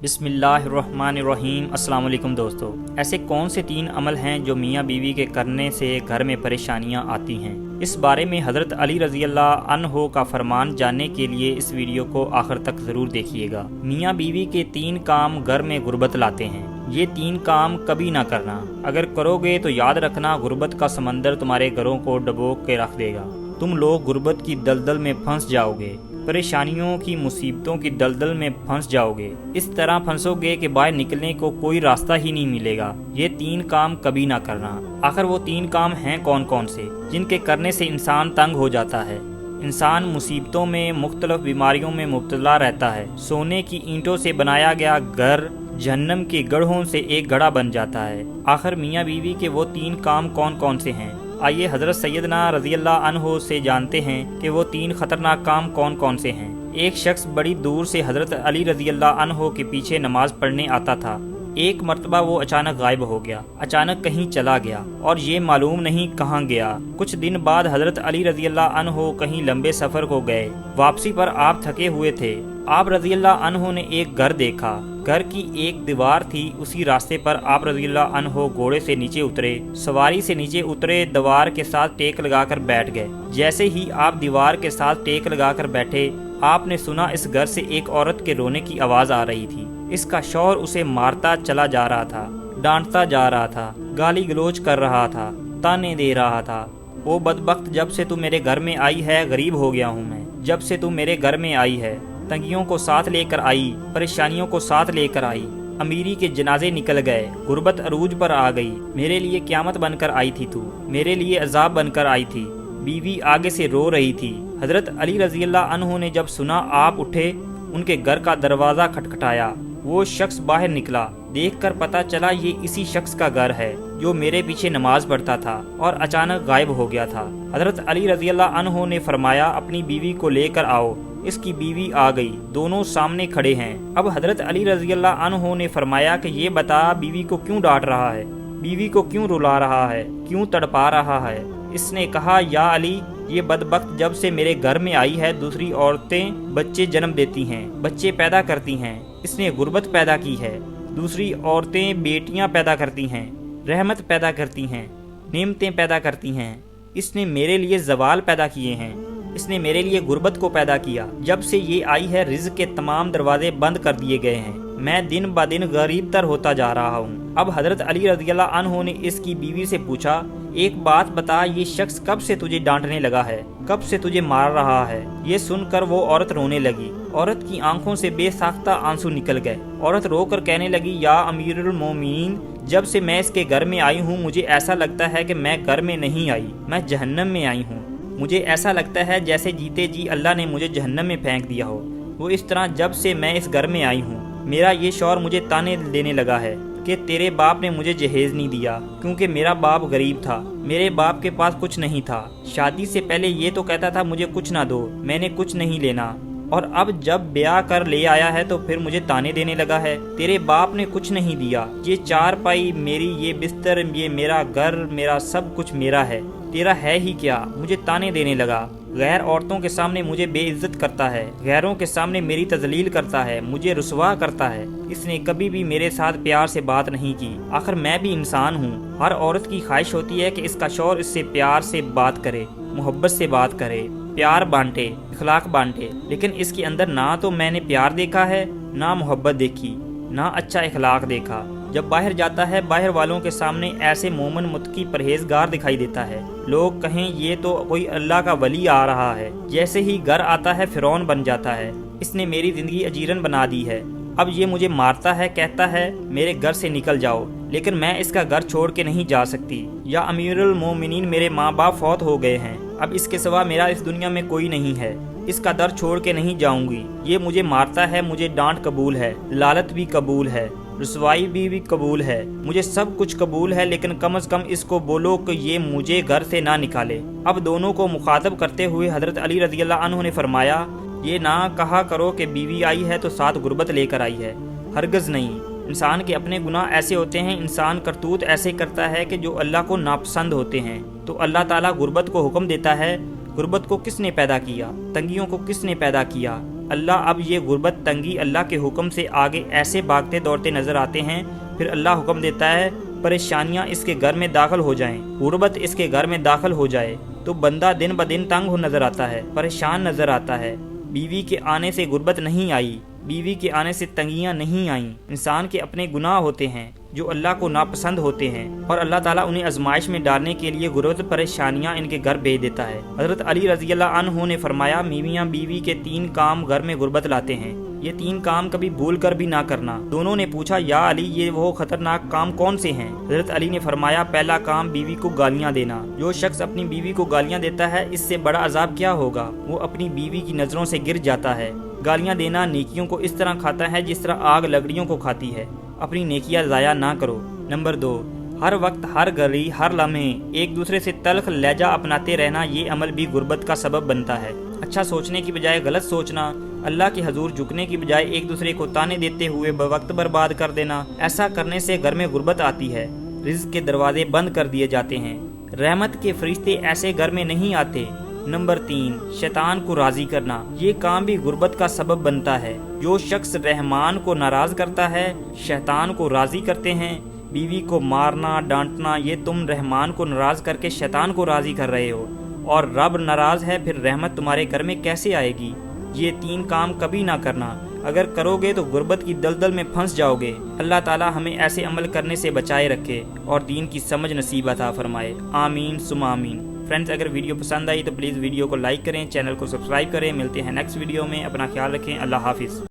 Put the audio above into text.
بسم اللہ الرحمن الرحیم۔ السلام علیکم دوستو، ایسے کون سے 3 عمل ہیں جو میاں بیوی کے کرنے سے گھر میں پریشانیاں آتی ہیں؟ اس بارے میں حضرت علی رضی اللہ عنہ کا فرمان جاننے کے لیے اس ویڈیو کو آخر تک ضرور دیکھیے گا۔ میاں بیوی کے 3 کام گھر میں غربت لاتے ہیں۔ یہ 3 کام کبھی نہ کرنا، اگر کرو گے تو یاد رکھنا غربت کا سمندر تمہارے گھروں کو ڈبو کے رکھ دے گا۔ تم لوگ غربت کی دلدل میں پھنس جاؤ گے، پریشانیوں کی مصیبتوں کی دلدل میں پھنس جاؤ گے، اس طرح پھنسو گے کہ باہر نکلنے کو کوئی راستہ ہی نہیں ملے گا۔ یہ 3 کام کبھی نہ کرنا۔ آخر وہ 3 کام ہیں کون کون سے جن کے کرنے سے انسان تنگ ہو جاتا ہے؟ انسان مصیبتوں میں، مختلف بیماریوں میں مبتلا رہتا ہے۔ سونے کی اینٹوں سے بنایا گیا گھر جہنم کے گڑھوں سے ایک گڑھا بن جاتا ہے۔ آخر میاں بیوی کے وہ 3 کام کون کون سے ہیں؟ آئیے حضرت سیدنا رضی اللہ عنہ سے جانتے ہیں کہ وہ 3 خطرناک کام کون کون سے ہیں۔ ایک شخص بڑی دور سے حضرت علی رضی اللہ عنہ کے پیچھے نماز پڑھنے آتا تھا۔ ایک مرتبہ وہ اچانک غائب ہو گیا، اچانک کہیں چلا گیا اور یہ معلوم نہیں کہاں گیا۔ کچھ دن بعد حضرت علی رضی اللہ عنہ کہیں لمبے سفر کو گئے۔ واپسی پر آپ تھکے ہوئے تھے۔ آپ رضی اللہ عنہ نے ایک گھر دیکھا۔ گھر کی ایک دیوار تھی، اسی راستے پر آپ رضی اللہ عنہ گھوڑے سے نیچے اترے، سواری سے نیچے اترے، دیوار کے ساتھ ٹیک لگا کر بیٹھ گئے۔ جیسے ہی آپ دیوار کے ساتھ ٹیک لگا کر بیٹھے، آپ نے سنا اس گھر سے ایک عورت کے رونے کی آواز آ رہی تھی۔ اس کا شوہر اسے مارتا چلا جا رہا تھا، ڈانٹتا جا رہا تھا، گالی گلوچ کر رہا تھا، تانے دے رہا تھا۔ او بدبخت، جب سے تو میرے گھر میں آئی ہے غریب ہو گیا ہوں میں۔ جب سے تو میرے گھر میں آئی ہے تنگیوں کو ساتھ لے کر آئی، پریشانیوں کو ساتھ لے کر آئی، امیری کے جنازے نکل گئے، غربت عروج پر آ گئی۔ میرے لیے قیامت بن کر آئی تھی تو، میرے لیے عذاب بن کر آئی تھی۔ بیوی آگے سے رو رہی تھی۔ حضرت علی رضی اللہ عنہ نے جب سنا، آپ اٹھے، ان کے گھر کا دروازہ کھٹکھٹایا۔ وہ شخص باہر نکلا، دیکھ کر پتا چلا یہ اسی شخص کا گھر ہے جو میرے پیچھے نماز پڑھتا تھا اور اچانک غائب ہو گیا تھا۔ حضرت علی رضی اللہ عنہ نے فرمایا، اپنی بیوی کو لے کر آؤ۔ اس کی بیوی آ گئی، دونوں سامنے کھڑے ہیں۔ اب حضرت علی رضی اللہ عنہ نے فرمایا کہ یہ بتا بیوی کو کیوں ڈانٹ رہا ہے، بیوی کو کیوں رلا رہا ہے، کیوں تڑپا رہا ہے؟ اس نے کہا، یا علی، یہ بدبخت جب سے میرے گھر میں آئی ہے دوسری عورتیں بچے جنم دیتی ہیں، بچے پیدا کرتی ہیں۔ اس نے غربت پیدا کی ہے۔ دوسری عورتیں بیٹیاں پیدا کرتی ہیں، رحمت پیدا کرتی ہیں، نعمتیں پیدا کرتی ہیں۔ اس نے میرے لیے زوال پیدا کیے ہیں، اس نے میرے لیے غربت کو پیدا کیا۔ جب سے یہ آئی ہے رزق کے تمام دروازے بند کر دیے گئے ہیں، میں دن با دن غریب تر ہوتا جا رہا ہوں۔ اب حضرت علی رضی اللہ عنہ نے اس کی بیوی سے پوچھا، ایک بات بتا، یہ شخص کب سے تجھے ڈانٹنے لگا ہے، کب سے تجھے مار رہا ہے؟ یہ سن کر وہ عورت رونے لگی۔ عورت کی آنکھوں سے بے ساختہ آنسو نکل گئے۔ عورت رو کر کہنے لگی، یا امیر المومنین، جب سے میں اس کے گھر میں آئی ہوں مجھے ایسا لگتا ہے کہ میں گھر میں نہیں آئی، میں جہنم میں آئی ہوں۔ مجھے ایسا لگتا ہے جیسے جیتے جی اللہ نے مجھے جہنم میں پھینک دیا ہو۔ وہ اس طرح جب سے میں اس گھر میں آئی ہوں، میرا یہ شوہر مجھے تانے دینے لگا ہے کہ تیرے باپ نے مجھے جہیز نہیں دیا، کیونکہ میرا باپ غریب تھا، میرے باپ کے پاس کچھ نہیں تھا۔ شادی سے پہلے یہ تو کہتا تھا مجھے کچھ نہ دو، میں نے کچھ نہیں لینا، اور اب جب بیاہ کر لے آیا ہے تو پھر مجھے تانے دینے لگا ہے، تیرے باپ نے کچھ نہیں دیا، یہ چارپائی میری، یہ بستر، یہ میرا گھر، میرا سب کچھ میرا ہے، تیرا ہے ہی کیا؟ مجھے تانے دینے لگا، غیر عورتوں کے سامنے مجھے بے عزت کرتا ہے، غیروں کے سامنے میری تذلیل کرتا ہے، مجھے رسوا کرتا ہے۔ اس نے کبھی بھی میرے ساتھ پیار سے بات نہیں کی۔ آخر میں بھی انسان ہوں، ہر عورت کی خواہش ہوتی ہے کہ اس کا شوہر اس سے پیار سے بات کرے، محبت سے بات کرے، پیار بانٹے، اخلاق بانٹے، لیکن اس کے اندر نہ تو میں نے پیار دیکھا ہے، نہ محبت دیکھی، نہ اچھا اخلاق دیکھا۔ جب باہر جاتا ہے باہر والوں کے سامنے ایسے مومن متقی پرہیزگار دکھائی دیتا ہے، لوگ کہیں یہ تو کوئی اللہ کا ولی آ رہا ہے، جیسے ہی گھر آتا ہے فرعون بن جاتا ہے۔ اس نے میری زندگی اجیرن بنا دی ہے۔ اب یہ مجھے مارتا ہے، کہتا ہے میرے گھر سے نکل جاؤ، لیکن میں اس کا گھر چھوڑ کے نہیں جا سکتی۔ یا امیر المومنین، میرے ماں باپ فوت ہو گئے ہیں، اب اس کے سوا میرا اس دنیا میں کوئی نہیں ہے، اس کا در چھوڑ کے نہیں جاؤں گی۔ یہ مجھے مارتا ہے، مجھے ڈانٹ قبول ہے، لالت بھی قبول ہے، رسوائی بھی قبول ہے، مجھے سب کچھ قبول ہے، لیکن کم از کم اس کو بولو کہ یہ مجھے گھر سے نہ نکالے۔ اب دونوں کو مخاطب کرتے ہوئے حضرت علی رضی اللہ عنہ نے فرمایا، یہ نہ کہا کرو کہ بیوی آئی ہے تو ساتھ غربت لے کر آئی ہے، ہرگز نہیں۔ انسان کے اپنے گناہ ایسے ہوتے ہیں، انسان کرتوت ایسے کرتا ہے کہ جو اللہ کو ناپسند ہوتے ہیں، تو اللہ تعالیٰ غربت کو حکم دیتا ہے۔ غربت کو کس نے پیدا کیا؟ تنگیوں کو کس نے پیدا کیا؟ اللہ اب یہ غربت تنگی اللہ کے حکم سے آگے ایسے بھاگتے دوڑتے نظر آتے ہیں، پھر اللہ حکم دیتا ہے پریشانیاں اس کے گھر میں داخل ہو جائیں، غربت اس کے گھر میں داخل ہو جائے تو بندہ دن بدن تنگ ہو نظر آتا ہے، پریشان نظر آتا ہے۔ بیوی کے آنے سے غربت نہیں آئی، بیوی کے آنے سے تنگیاں نہیں آئیں۔ انسان کے اپنے گناہ ہوتے ہیں جو اللہ کو ناپسند ہوتے ہیں، اور اللہ تعالیٰ انہیں آزمائش میں ڈالنے کے لیے غربت پریشانیاں ان کے گھر بھیج دیتا ہے۔ حضرت علی رضی اللہ عنہ نے فرمایا، میاں بیوی کے 3 کام گھر میں غربت لاتے ہیں، یہ 3 کام کبھی بھول کر بھی نہ کرنا۔ دونوں نے پوچھا، یا علی یہ وہ خطرناک کام کون سے ہیں؟ حضرت علی نے فرمایا، پہلا کام بیوی کو گالیاں دینا۔ جو شخص اپنی بیوی کو گالیاں دیتا ہے اس سے بڑا عذاب کیا ہوگا، وہ اپنی بیوی کی نظروں سے گر جاتا ہے۔ گالیاں دینا نیکیوں کو اس طرح کھاتا ہے جس طرح آگ لکڑیوں کو کھاتی ہے، اپنی نیکیاں ضائع نہ کرو۔ نمبر 2، ہر وقت ہر گھڑی ہر لمحے ایک دوسرے سے تلخ لہجہ اپناتے رہنا، یہ عمل بھی غربت کا سبب بنتا ہے۔ اچھا سوچنے کی بجائے غلط سوچنا، اللہ کے حضور جھکنے کی بجائے ایک دوسرے کو تانے دیتے ہوئے وقت برباد کر دینا، ایسا کرنے سے گھر میں غربت آتی ہے، رزق کے دروازے بند کر دیے جاتے ہیں، رحمت کے فرشتے ایسے گھر میں نہیں آتے۔ نمبر 3، شیطان کو راضی کرنا، یہ کام بھی غربت کا سبب بنتا ہے۔ جو شخص رحمان کو ناراض کرتا ہے شیطان کو راضی کرتے ہیں۔ بیوی کو مارنا ڈانٹنا، یہ تم رحمان کو ناراض کر کے شیطان کو راضی کر رہے ہو، اور رب ناراض ہے، پھر رحمت تمہارے گھر میں کیسے آئے گی؟ یہ 3 کام کبھی نہ کرنا، اگر کرو گے تو غربت کی دلدل میں پھنس جاؤ گے۔ اللہ تعالی ہمیں ایسے عمل کرنے سے بچائے رکھے اور دین کی سمجھ نصیب عطا فرمائے، آمین ثم آمین۔ فرینڈز، اگر ویڈیو پسند آئی تو پلیز ویڈیو کو لائک کریں، چینل کو سبسکرائب کریں۔ ملتے ہیں نیکسٹ ویڈیو میں، اپنا خیال رکھیں، اللہ حافظ۔